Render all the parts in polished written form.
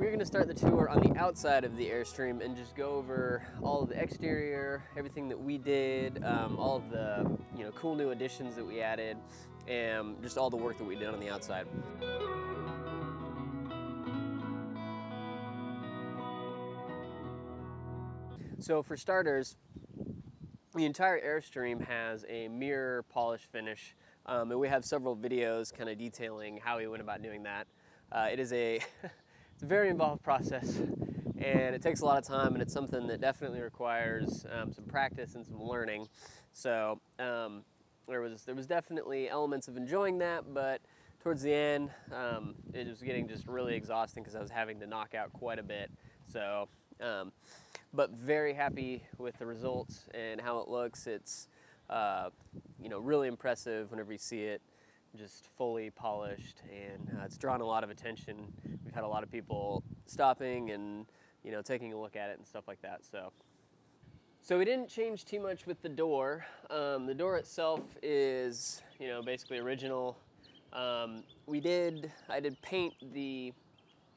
We're going to start the tour on the outside of the Airstream and just go over all of the exterior, everything that we did, all of the cool new additions that we added, and just all the work that we did on the outside. So for starters, the entire Airstream has a mirror polish finish, and we have several videos kind of detailing how we went about doing that. It is it's a very involved process, and it takes a lot of time, and it's something that definitely requires some practice and some learning. So there was definitely elements of enjoying that, but towards the end, it was getting just really exhausting because I was having to knock out quite a bit. So, but very happy with the results and how it looks. It's really impressive whenever you see it just fully polished, and it's drawn a lot of attention. We've had a lot of people stopping and taking a look at it and stuff like that. So we didn't change too much with the door. The door itself is basically original. I did paint the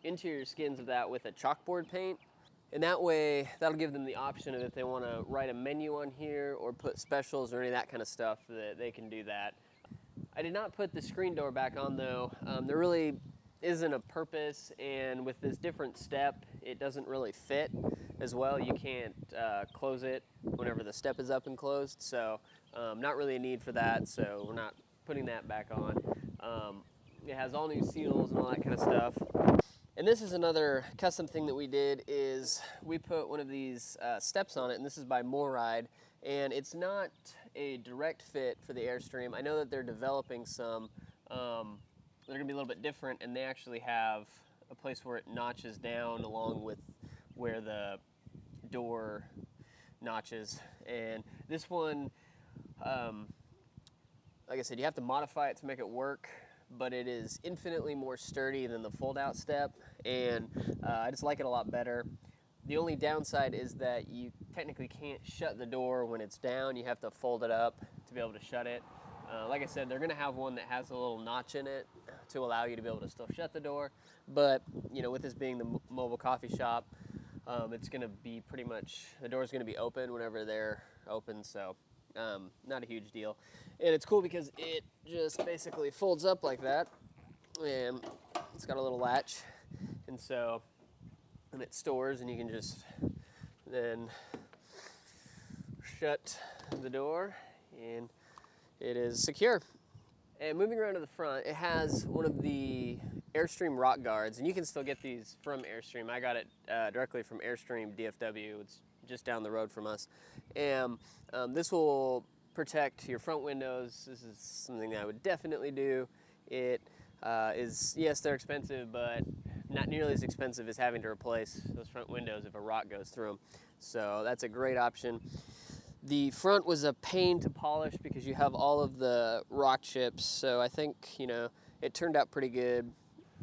interior skins of that with a chalkboard paint, and that way that'll give them the option of if they want to write a menu on here or put specials or any of that kind of stuff, that they can do that. I did not put the screen door back on though. There really isn't a purpose, and with this different step, it doesn't really fit as well. You can't close it whenever the step is up and closed, so not really a need for that, so we're not putting that back on. It has all new seals and all that kind of stuff. And this is another custom thing that we did, is we put one of these steps on it, and this is by Moride, and it's not a direct fit for the Airstream. I know that they're developing some, they're gonna be a little bit different, and they actually have a place where it notches down along with where the door notches. And this one, like I said, you have to modify it to make it work, but it is infinitely more sturdy than the fold-out step, and I just like it a lot better. The only downside is that you technically can't shut the door when it's down. You have to fold it up to be able to shut it. Like I said, they're gonna have one that has a little notch in it to allow you to be able to still shut the door, but with this being the mobile coffee shop, it's gonna be pretty much, the door's gonna be open whenever they're open, so not a huge deal. And it's cool because it just basically folds up like that, and it's got a little latch, and it stores, and you can just then shut the door, and it is secure. And moving around to the front, it has one of the Airstream rock guards, and you can still get these from Airstream. I got it directly from Airstream DFW. It's just down the road from us. And this will protect your front windows. This is something that I would definitely do. It is, yes, they're expensive, but not nearly as expensive as having to replace those front windows if a rock goes through them. So that's a great option. The front was a pain to polish because you have all of the rock chips, so I think, it turned out pretty good.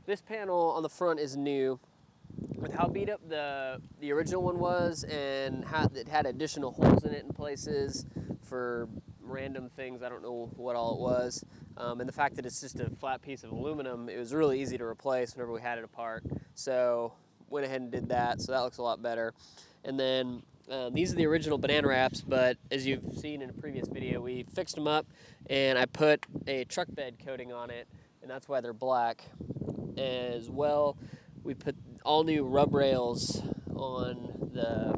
This panel on the front is new. With how beat up the original one was, and how it had additional holes in it in places for random things, I don't know what all it was, and the fact that it's just a flat piece of aluminum, it was really easy to replace whenever we had it apart. So went ahead and did that, so that looks a lot better. And then these are the original banana wraps, but as you've seen in a previous video, we fixed them up, and I put a truck bed coating on it, and that's why they're black. As well, we put all new rub rails on the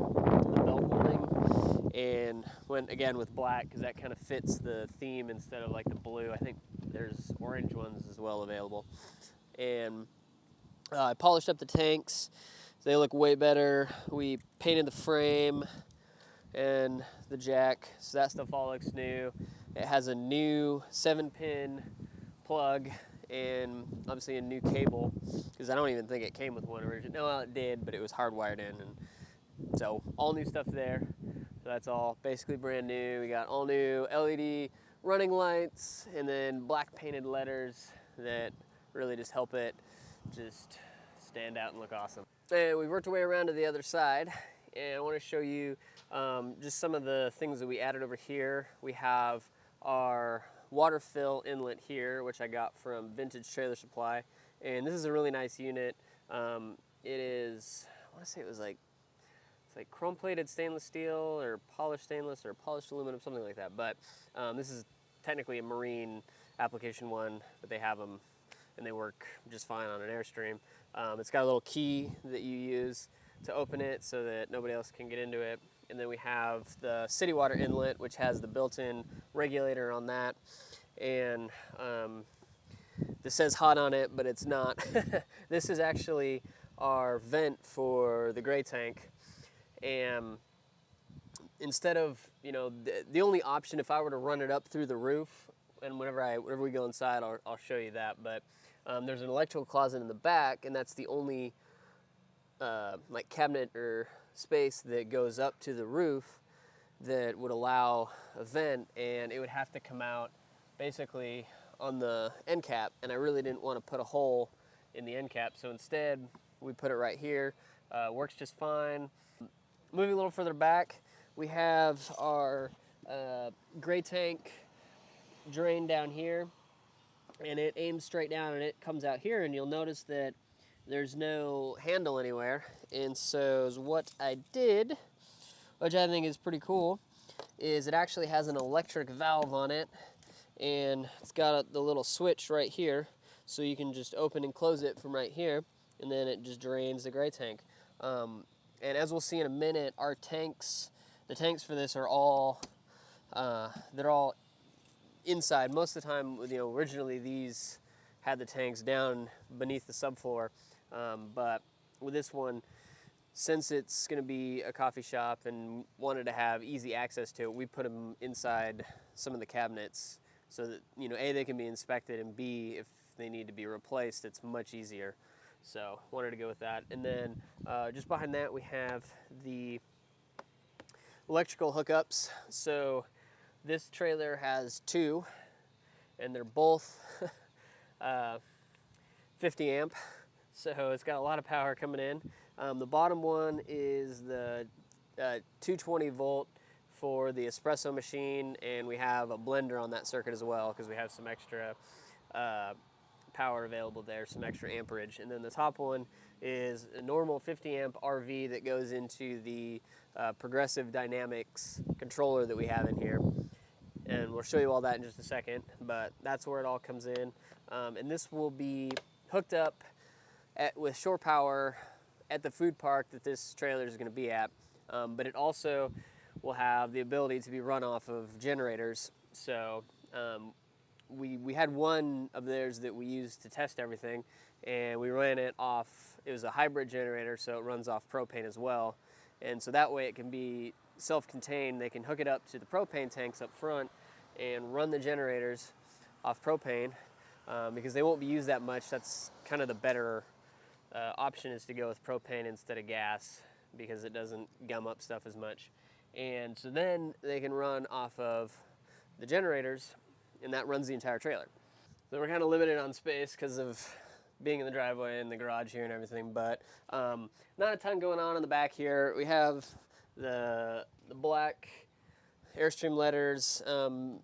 belt molding, and went again with black because that kind of fits the theme instead of like the blue. I think there's orange ones as well available. And I polished up the tanks. They look way better. We painted the frame and the jack, so that stuff all looks new. It has a new 7-pin plug and obviously a new cable, because I don't even think it came with one originally. No, well, it did, but it was hardwired in, and so all new stuff there. So that's all basically brand new. We got all new LED running lights, and then black painted letters that really just help it just stand out and look awesome. And we've worked our way around to the other side, and I want to show you just some of the things that we added over here. We have our water fill inlet here, which I got from Vintage Trailer Supply, and this is a really nice unit. It is, I want to say it was like, it's like chrome-plated stainless steel or polished stainless or polished aluminum, something like that. But this is technically a marine application one, but they have them and they work just fine on an Airstream. It's got a little key that you use to open it so that nobody else can get into it. And then we have the city water inlet, which has the built-in regulator on that. And this says hot on it, but it's not. This is actually our vent for the gray tank. And instead of, you know, the only option if I were to run it up through the roof, and whenever we go inside, I'll show you that. But there's an electrical closet in the back, and that's the only like cabinet or space that goes up to the roof that would allow a vent, and it would have to come out basically on the end cap, and I really didn't want to put a hole in the end cap, so instead we put it right here. Works just fine. Moving a little further back, we have our gray tank drain down here, and it aims straight down and it comes out here, and you'll notice that there's no handle anywhere. And so what I did, which I think is pretty cool, is it actually has an electric valve on it, and it's got the little switch right here, so you can just open and close it from right here, and then it just drains the gray tank. And as we'll see in a minute, our tanks, the tanks for this are all, they're all inside. Most of the time, you know, originally these had the tanks down beneath the subfloor, but with this one, since it's going to be a coffee shop and wanted to have easy access to it, we put them inside some of the cabinets so that, you know, A, they can be inspected, and B, if they need to be replaced, it's much easier. So wanted to go with that. And then just behind that we have the electrical hookups. So this trailer has two, and they're both 50 amp. So it's got a lot of power coming in. The bottom one is the 220 volt for the espresso machine, and we have a blender on that circuit as well because we have some extra power available there, some extra amperage. And then the top one is a normal 50 amp RV that goes into the progressive dynamics controller that we have in here. And we'll show you all that in just a second, but that's where it all comes in. And this will be hooked up with shore power at the food park that this trailer is going to be at. But it also will have the ability to be run off of generators. So we had one of theirs that we used to test everything, and we ran it off, it was a hybrid generator, so it runs off propane as well. And so that way it can be self-contained. They can hook it up to the propane tanks up front and run the generators off propane because they won't be used that much. That's kind of the better option, is to go with propane instead of gas because it doesn't gum up stuff as much. And so then they can run off of the generators, and that runs the entire trailer. So we're kind of limited on space because of being in the driveway and the garage here and everything, but not a ton going on in the back here. We have the black Airstream letters,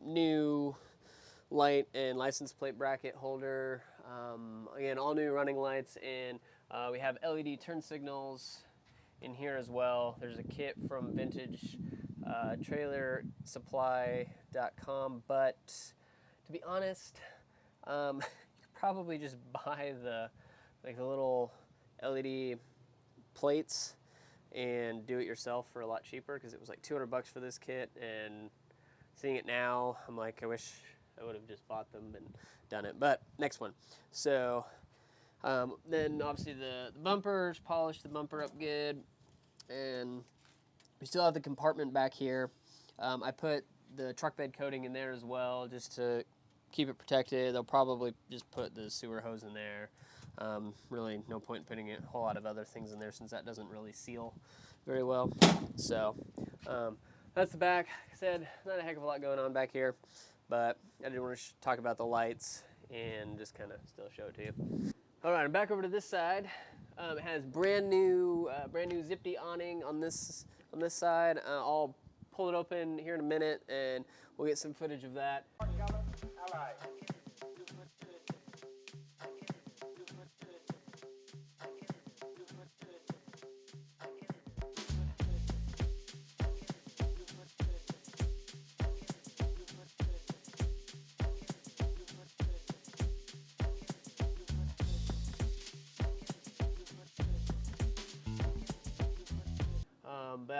new light and license plate bracket holder, again, all new running lights, and we have LED turn signals in here as well. There's a kit from vintage trailersupply.com, but to be honest, you could probably just buy the little LED plates and do it yourself for a lot cheaper, because it was like $200 for this kit, and seeing it now, I'm like, I wish I would have just bought them and done it. But next one. So then obviously the bumpers, polished the bumper up good, and we still have the compartment back here. I put the truck bed coating in there as well, just to keep it protected. They'll probably just put the sewer hose in there. Really no point in putting a whole lot of other things in there since that doesn't really seal very well. So that's the back. Like I said, not a heck of a lot going on back here, but I did want to talk about the lights and just kind of still show it to you. All right, I'm back over to this side. It has brand new Zip Dee Awning on this side. I'll pull it open here in a minute, and we'll get some footage of that.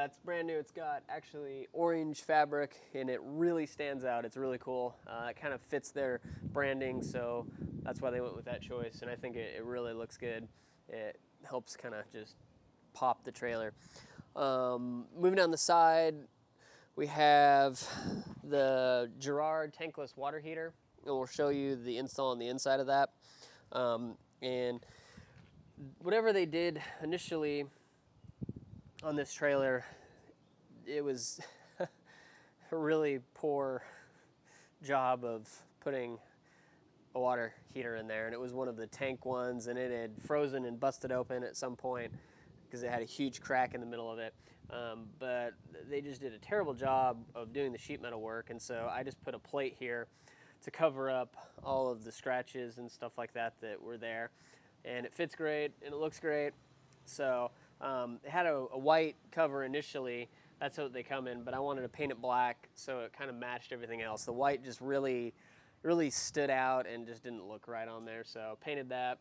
It's brand new. It's got actually orange fabric, and it really stands out. It's really cool. It kind of fits their branding, so that's why they went with that choice, and I think it really looks good. It helps kind of just pop the trailer. Moving down the side, we have the Gerard tankless water heater, and we'll show you the install on the inside of that. And whatever they did initially on this trailer, it was a really poor job of putting a water heater in there, and it was one of the tank ones, and it had frozen and busted open at some point because it had a huge crack in the middle of it. But they just did a terrible job of doing the sheet metal work, and so I just put a plate here to cover up all of the scratches and stuff like that that were there, and it fits great and it looks great. So it had a white cover initially. That's what they come in, but I wanted to paint it black so it kind of matched everything else. The white just really stood out and just didn't look right on there, so painted that.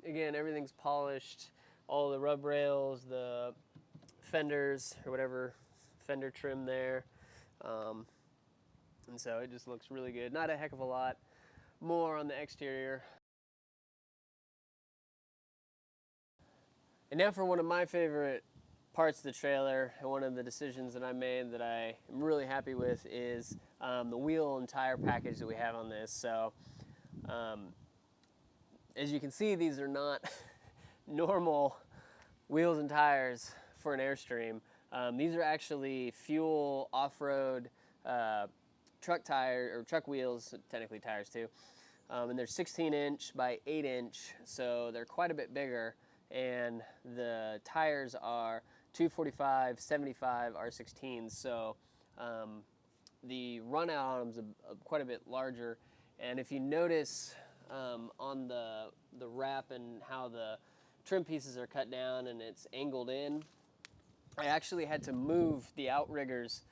Again, everything's polished, all the rub rails, the fenders or whatever fender trim there, and so it just looks really good. Not a heck of a lot more on the exterior. And now for one of my favorite parts of the trailer, and one of the decisions that I made that I am really happy with is the wheel and tire package that we have on this. So as you can see, these are not normal wheels and tires for an Airstream. These are actually fuel off-road truck tire, or truck wheels, technically tires too. And they're 16-inch by 8-inch, so they're quite a bit bigger. And the tires are 245 75 R16s, so the run out on them is quite a bit larger. And if you notice on the wrap and how the trim pieces are cut down and it's angled in, I actually had to move the outriggers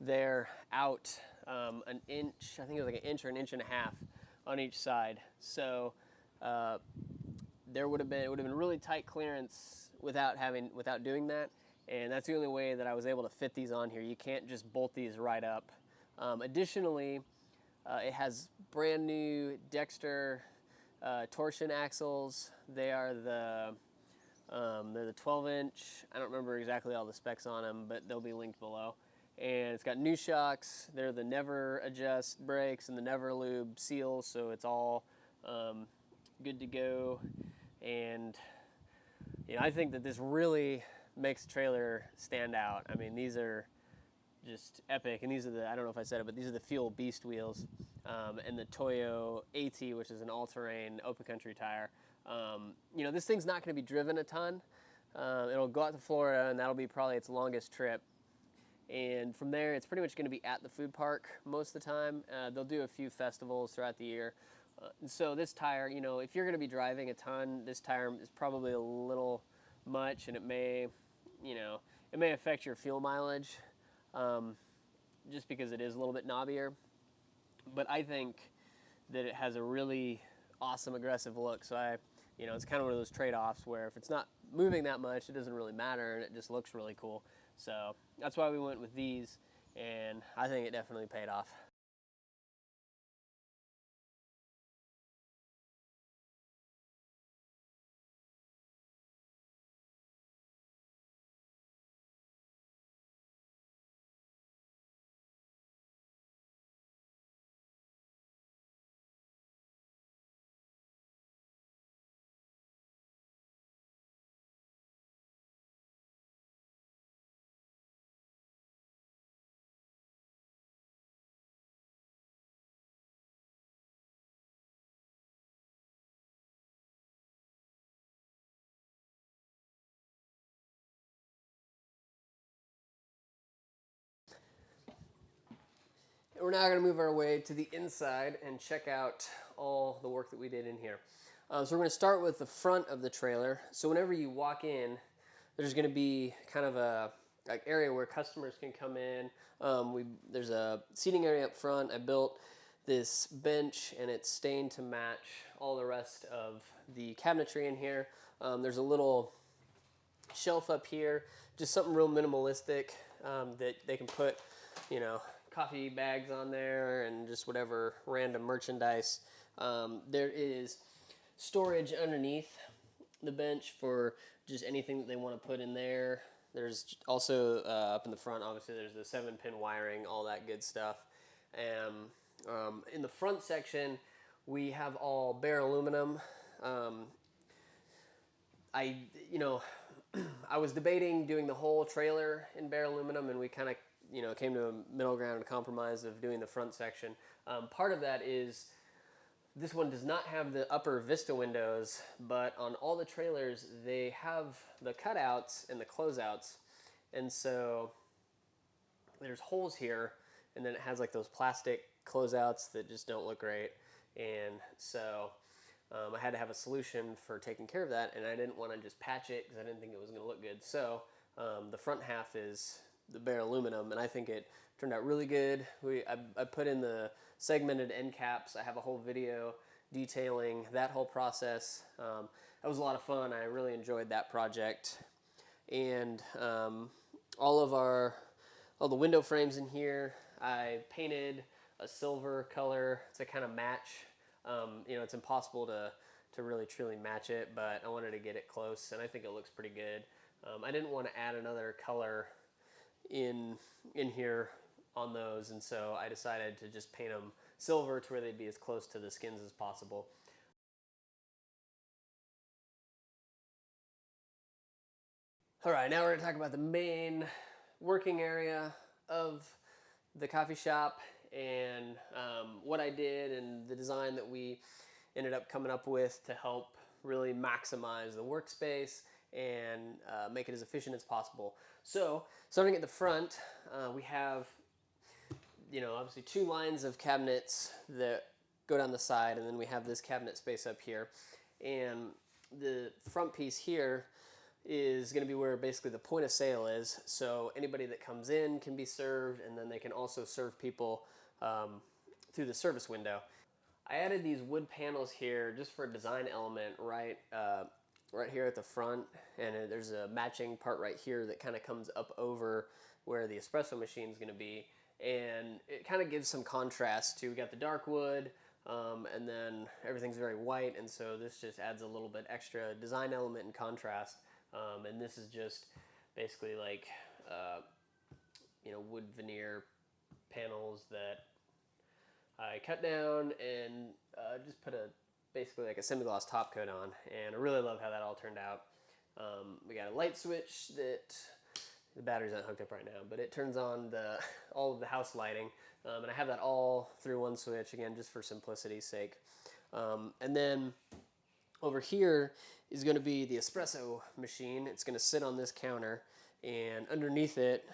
there out an inch. I think it was like an inch or an inch and a half on each side. So it would have been really tight clearance without doing that, and that's the only way that I was able to fit these on here. You can't just bolt these right up. Additionally, it has brand new Dexter torsion axles. They are they're the 12-inch. I don't remember exactly all the specs on them, but they'll be linked below. And it's got new shocks. They're the never adjust brakes and the never lube seals, so it's all good to go. And I think that this really makes the trailer stand out. I mean, these are just epic, and these are I don't know if I said it, but these are the Fuel Beast wheels, and the Toyo AT, which is an all-terrain open country tire. This thing's not going to be driven a ton. It'll go out to Florida, and that'll be probably its longest trip. And from there, it's pretty much going to be at the food park most of the time. They'll do a few festivals throughout the year. So this tire, if you're going to be driving a ton, this tire is probably a little much, and it may affect your fuel mileage, just because it is a little bit knobbier. But I think that it has a really awesome aggressive look. So it's kind of one of those trade-offs where if it's not moving that much, it doesn't really matter, and it just looks really cool. So that's why we went with these, and I think it definitely paid off. We're now going to move our way to the inside and check out all the work that we did in here. So we're going to start with the front of the trailer. So whenever you walk in, there's going to be kind of a area where customers can come in. There's a seating area up front. I built this bench, and it's stained to match all the rest of the cabinetry in here. There's a little shelf up here, just something real minimalistic that they can put, you know, coffee bags on there and just whatever random merchandise. There is storage underneath the bench for just anything that they want to put in there. There's also up in the front, obviously, there's the 7-pin wiring, all that good stuff. And in the front section, we have all bare aluminum. You know, I was debating doing the whole trailer in bare aluminum, and we kind of, you know, came to a middle ground and compromise of doing the front section. Part of that is this one does not have the upper vista windows, but on all the trailers, they have the cutouts and the closeouts. And so there's holes here, and then it has like those plastic closeouts that just don't look great. And so I had to have a solution for taking care of that, and I didn't want to just patch it because I didn't think it was going to look good. So the front half is the bare aluminum, and I think it turned out really good. I put in the segmented end caps. I have a whole video detailing that whole process. That was a lot of fun. I really enjoyed that project. And all the window frames in here, I painted a silver color to kind of match. You know, it's impossible to really truly match it, but I wanted to get it close, and I think it looks pretty good. I didn't want to add another color in here on those, and so I decided to just paint them silver to where they'd be as close to the skins as possible. All right, now we're going to talk about the main working area of the coffee shop and what I did and the design that we ended up coming up with to help really maximize the workspace and make it as efficient as possible. So starting at the front, we have, you know, obviously 2 lines of cabinets that go down the side, and then we have this cabinet space up here. And the front piece here is going to be where basically the point of sale is. So anybody that comes in can be served, and then they can also serve people through the service window. I added these wood panels here just for a design element right here at the front, and there's a matching part right here that kind of comes up over where the espresso machine is going to be, and it kind of gives some contrast to, we got the dark wood, and then everything's very white, and so this just adds a little bit extra design element and contrast. And this is just basically like you know, wood veneer panels that I cut down and just put basically like a semi-gloss top coat on, and I really love how that all turned out. We got a light switch that the battery's not hooked up right now, but it turns on all of the house lighting, and I have that all through one switch, again, just for simplicity's sake. And then over here is going to be the espresso machine. It's going to sit on this counter, and underneath it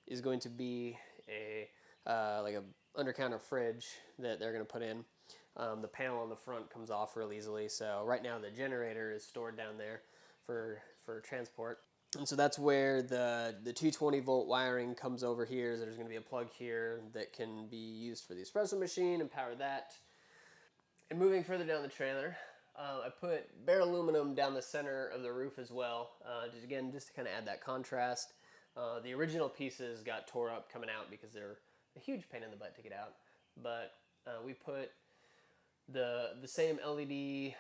is going to be like a under-counter fridge that they're going to put in. The panel on the front comes off real easily, so right now the generator is stored down there for transport. And so that's where the 220 volt wiring comes over here. So there's going to be a plug here that can be used for the espresso machine and power that. And moving further down the trailer, I put bare aluminum down the center of the roof as well, just to kind of add that contrast. The original pieces got tore up coming out because they're a huge pain in the butt to get out, but we put the same LED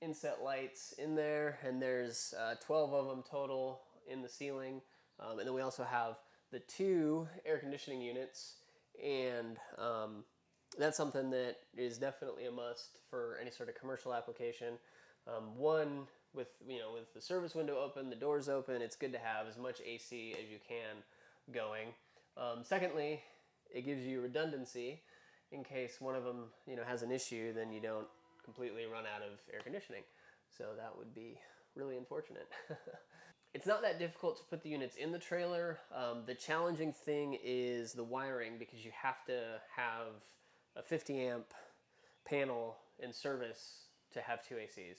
inset lights in there, and there's 12 of them total in the ceiling, and then we also have the 2 air conditioning units, and that's something that is definitely a must for any sort of commercial application. One, with the service window open, the doors open, it's good to have as much AC as you can going. Secondly, it gives you redundancy in case one of them has an issue, then you don't completely run out of air conditioning. So that would be really unfortunate. It's not that difficult to put the units in the trailer. The challenging thing is the wiring, because you have to have a 50 amp panel in service to have 2 ACs.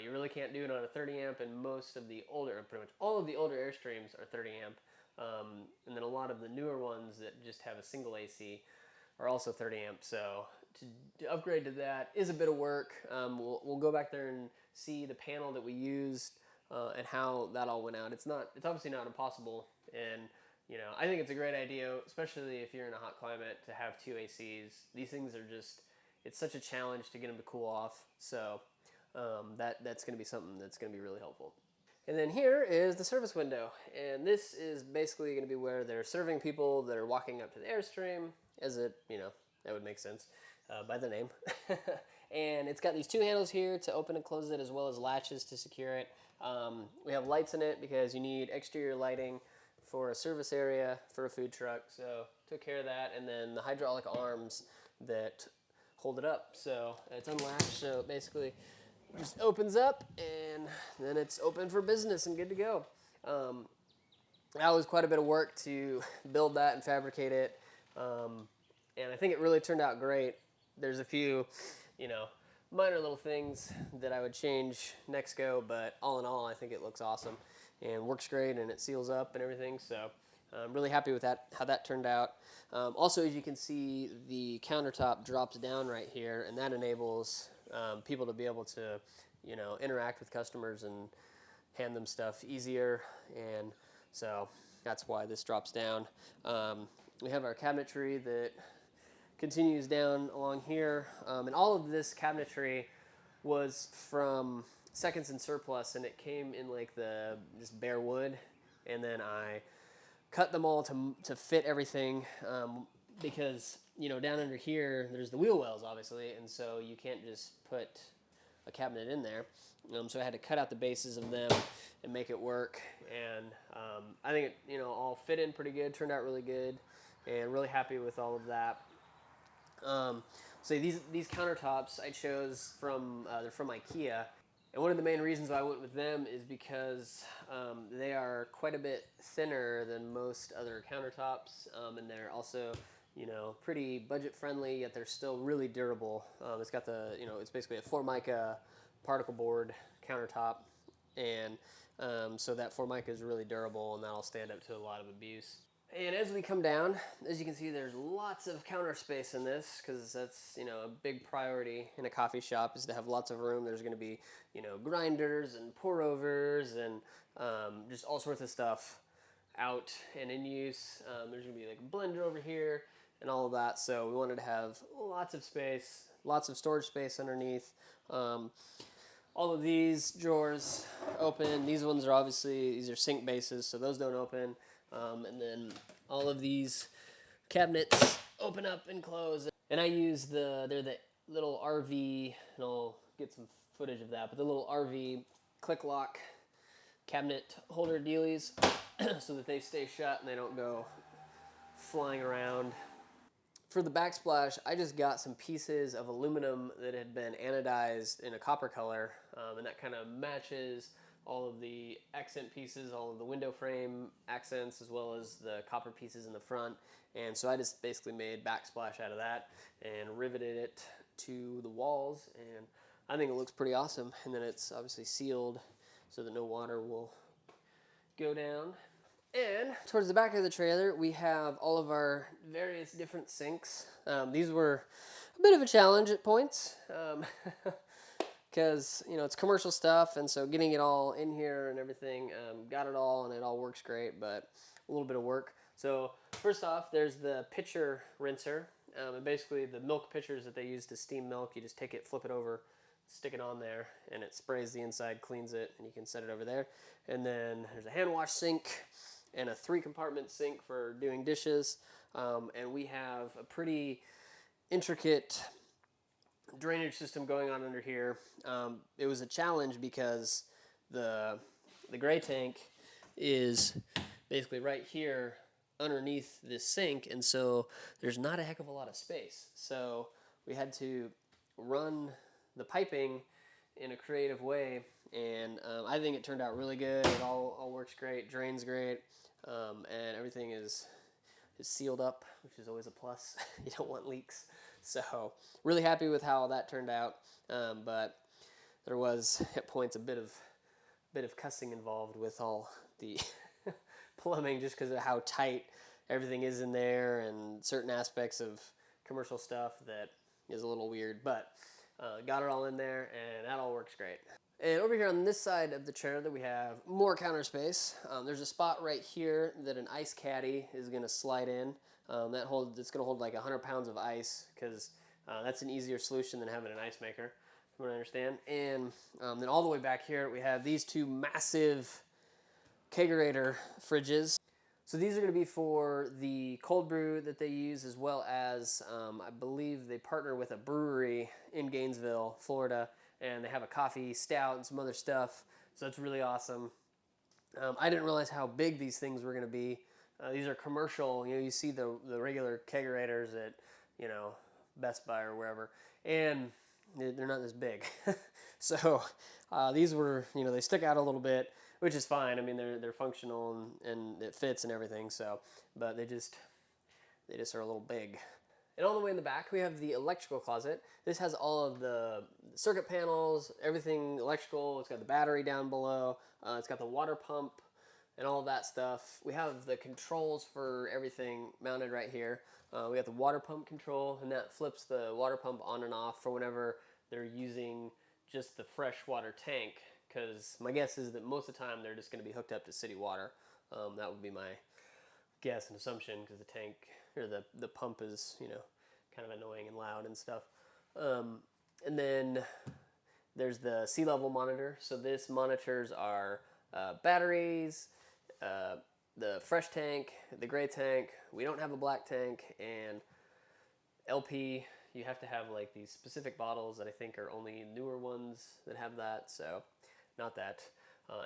You really can't do it on a 30 amp, and pretty much all of the older Airstreams are 30 amp. And then a lot of the newer ones that just have a single AC are also 30 amp. So to upgrade to that is a bit of work. We'll go back there and see the panel that we used and how that all went out. It's obviously not impossible, and I think it's a great idea, especially if you're in a hot climate, to have two ACs. These things are it's such a challenge to get them to cool off. So that's going to be something that's going to be really helpful. And then here is the service window, and this is basically going to be where they're serving people that are walking up to the Airstream, that would make sense by the name. And it's got these two handles here to open and close it, as well as latches to secure it. We have lights in it because you need exterior lighting for a service area for a food truck, so took care of that. And then the hydraulic arms that hold it up, so it's unlatched, so basically just opens up and then it's open for business and good to go. That was quite a bit of work to build that and fabricate it, and I think it really turned out great. There's a few minor little things that I would change next go, but all in all I think it looks awesome and works great, and it seals up and everything, so I'm really happy with that, how that turned out. Also, as you can see, the countertop drops down right here, and that enables people to be able to, interact with customers and hand them stuff easier, and so that's why this drops down. We have our cabinetry that continues down along here, and all of this cabinetry was from seconds and surplus, and it came in like just bare wood, and then I cut them all to fit everything, because down under here there's the wheel wells obviously, and so you can't just put a cabinet in there, so I had to cut out the bases of them and make it work, and I think it all fit in pretty good, turned out really good, and really happy with all of that. So these countertops I chose they're from IKEA. And one of the main reasons why I went with them is because they are quite a bit thinner than most other countertops, and they're also, pretty budget friendly, yet they're still really durable. It's got it's basically a Formica particle board countertop, and so that Formica is really durable, and that'll stand up to a lot of abuse. And as we come down, as you can see, there's lots of counter space in this, because that's, a big priority in a coffee shop is to have lots of room. There's going to be, grinders and pour overs and just all sorts of stuff out and in use. There's going to be like a blender over here and all of that. So we wanted to have lots of space, lots of storage space underneath. All of these drawers open. These ones are these are sink bases, so those don't open. And then all of these cabinets open up and close. And I use they're the little RV, and I'll get some footage of that, but the little RV click lock cabinet holder dealies so that they stay shut and they don't go flying around. For the backsplash, I just got some pieces of aluminum that had been anodized in a copper color, and that kind of matches all of the accent pieces, all of the window frame accents, as well as the copper pieces in the front. And so I just basically made backsplash out of that and riveted it to the walls, and I think it looks pretty awesome. And then it's obviously sealed so that no water will go down. And towards the back of the trailer, we have all of our various different sinks. These were a bit of a challenge at points, because it's commercial stuff, and so getting it all in here and everything, got it all, and it all works great, but a little bit of work. So first off, there's the pitcher rinser, and basically the milk pitchers that they use to steam milk. You just take it, flip it over, stick it on there, and it sprays the inside, cleans it, and you can set it over there. And then there's a hand wash sink and a 3-compartment sink for doing dishes, and we have a pretty intricate drainage system going on under here. It was a challenge because the gray tank is basically right here underneath this sink, and so there's not a heck of a lot of space. So we had to run the piping in a creative way, and I think it turned out really good. It all works great, drains great, and everything is sealed up, which is always a plus. You don't want leaks. So really happy with how that turned out, but there was at points a bit of cussing involved with all the plumbing, just because of how tight everything is in there and certain aspects of commercial stuff that is a little weird, but got it all in there, and that all works great. And over here on this side of the chair that we have more counter space. There's a spot right here that an ice caddy is going to slide in. It's going to hold like 100 pounds of ice, because that's an easier solution than having an ice maker, from what I understand. And then all the way back here we have these two massive kegerator fridges. So these are going to be for the cold brew that they use, as well as I believe they partner with a brewery in Gainesville, Florida, and they have a coffee stout and some other stuff. So that's really awesome. I didn't realize how big these things were going to be. These are commercial. You see the regular kegerators at, Best Buy or wherever, and they're not this big. So these were, they stick out a little bit, which is fine. I mean, they're functional and it fits and everything. So, but they just are a little big. And all the way in the back, we have the electrical closet. This has all of the circuit panels, everything electrical. It's got the battery down below. It's got the water pump and all of that stuff. We have the controls for everything mounted right here. We got the water pump control, and that flips the water pump on and off for whenever they're using just the fresh water tank, because my guess is that most of the time they're just going to be hooked up to city water. That would be my guess and assumption, because the tank or the pump is kind of annoying and loud and stuff. And then there's the sea level monitor. So this monitors our batteries, the fresh tank, the gray tank. We don't have a black tank, and LP. You have to have like these specific bottles that I think are only newer ones that have that. So not that.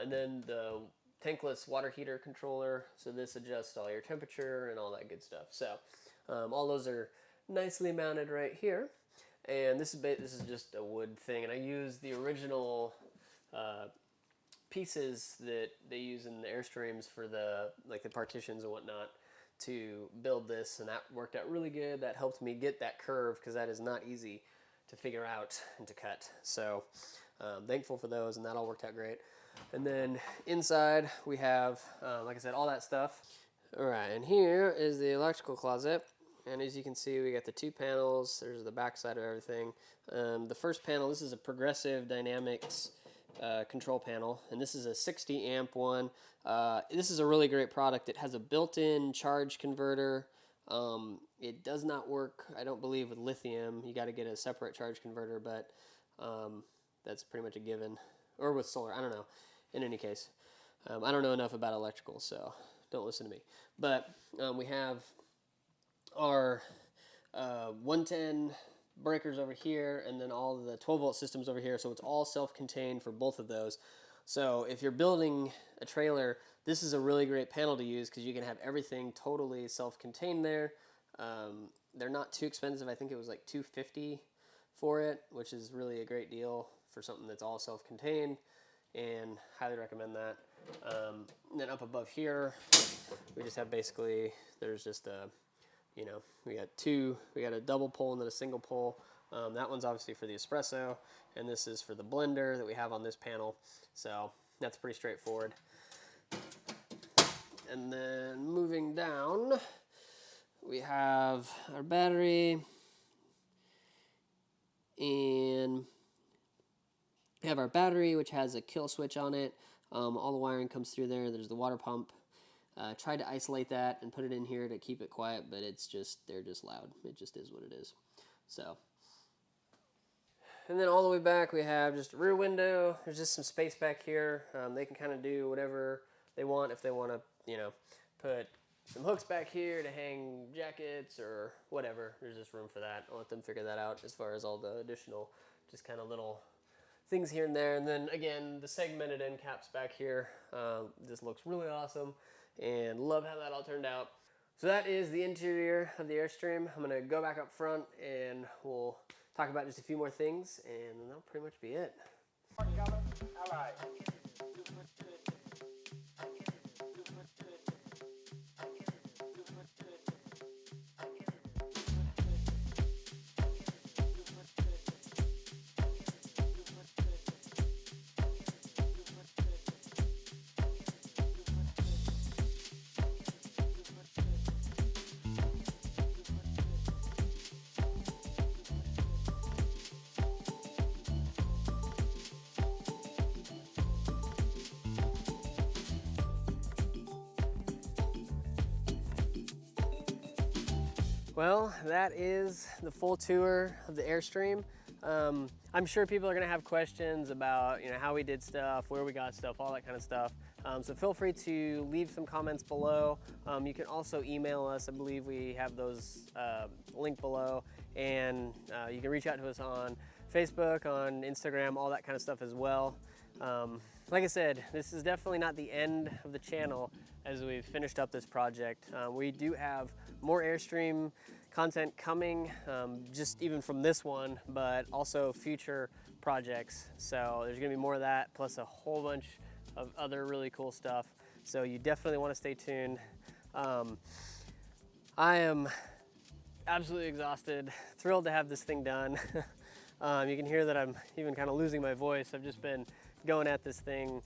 And then the tankless water heater controller. So this adjusts all your temperature and all that good stuff. So all those are nicely mounted right here. And this is just a wood thing. And I use the original pieces that they use in the Airstreams for the partitions and whatnot to build this, and that worked out really good. That helped me get that curve, because that is not easy to figure out and to cut. So thankful for those, and that all worked out great. And then inside we have, like I said, all that stuff. All right, and here is the electrical closet. And as you can see, we got the two panels. There's the back side of everything. The first panel, this is a progressive dynamics control panel, and this is a 60 amp one. This is a really great product. It has a built-in charge converter. It does not work, I don't believe, with lithium. You got to get a separate charge converter, but that's pretty much a given. Or with solar, I don't know. In any case, I don't know enough about electrical, so don't listen to me. But we have our 110 breakers over here, and then all the 12 volt systems over here. So it's all self-contained for both of those. So if you're building a trailer, this is a really great panel to use, because you can have everything totally self-contained there. They're not too expensive. I think it was like $250 for it, which is really a great deal for something that's all self-contained, and highly recommend that. And then up above here, we just have basically, there's just a, we got a double pole and then a single pole. That one's obviously for the espresso, and this is for the blender that we have on this panel. So that's pretty straightforward. And then moving down, we have our battery, and we have our battery, which has a kill switch on it. All the wiring comes through there. There's the water pump. Tried to isolate that and put it in here to keep it quiet, but they're just loud. It just is what it is. So, and then all the way back we have just a rear window. There's just some space back here. They can kind of do whatever they want. If they want to, put some hooks back here to hang jackets or whatever, there's just room for that. I'll let them figure that out as far as all the additional just kind of little things here and there. And then again, the segmented end caps back here. This looks really awesome, and love how that all turned out. So that is the interior of the Airstream. I'm going to go back up front and we'll talk about just a few more things, and that'll pretty much be it. Well, that is the full tour of the Airstream. I'm sure people are gonna have questions about, how we did stuff, where we got stuff, all that kind of stuff. So feel free to leave some comments below. You can also email us. I believe we have those linked below, and you can reach out to us on Facebook, on Instagram, all that kind of stuff as well. Like I said, this is definitely not the end of the channel as we've finished up this project. We do have more Airstream content coming, just even from this one, but also future projects. So there's gonna be more of that, plus a whole bunch of other really cool stuff. So you definitely wanna stay tuned. I am absolutely exhausted, thrilled to have this thing done. You can hear that I'm even kind of losing my voice. I've just been going at this thing,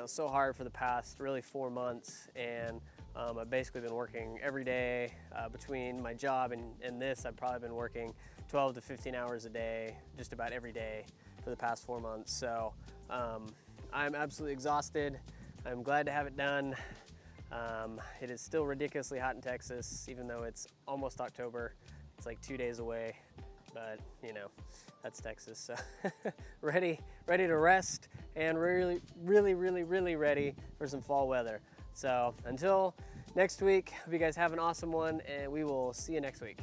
so hard for the past really 4 months, and I've basically been working every day. Between my job and this, I've probably been working 12 to 15 hours a day, just about every day for the past 4 months. So I'm absolutely exhausted. I'm glad to have it done. It is still ridiculously hot in Texas, even though it's almost October. It's like 2 days away, but that's Texas. So ready to rest, and really ready for some fall weather. So until next week, hope you guys have an awesome one, and we will see you next week.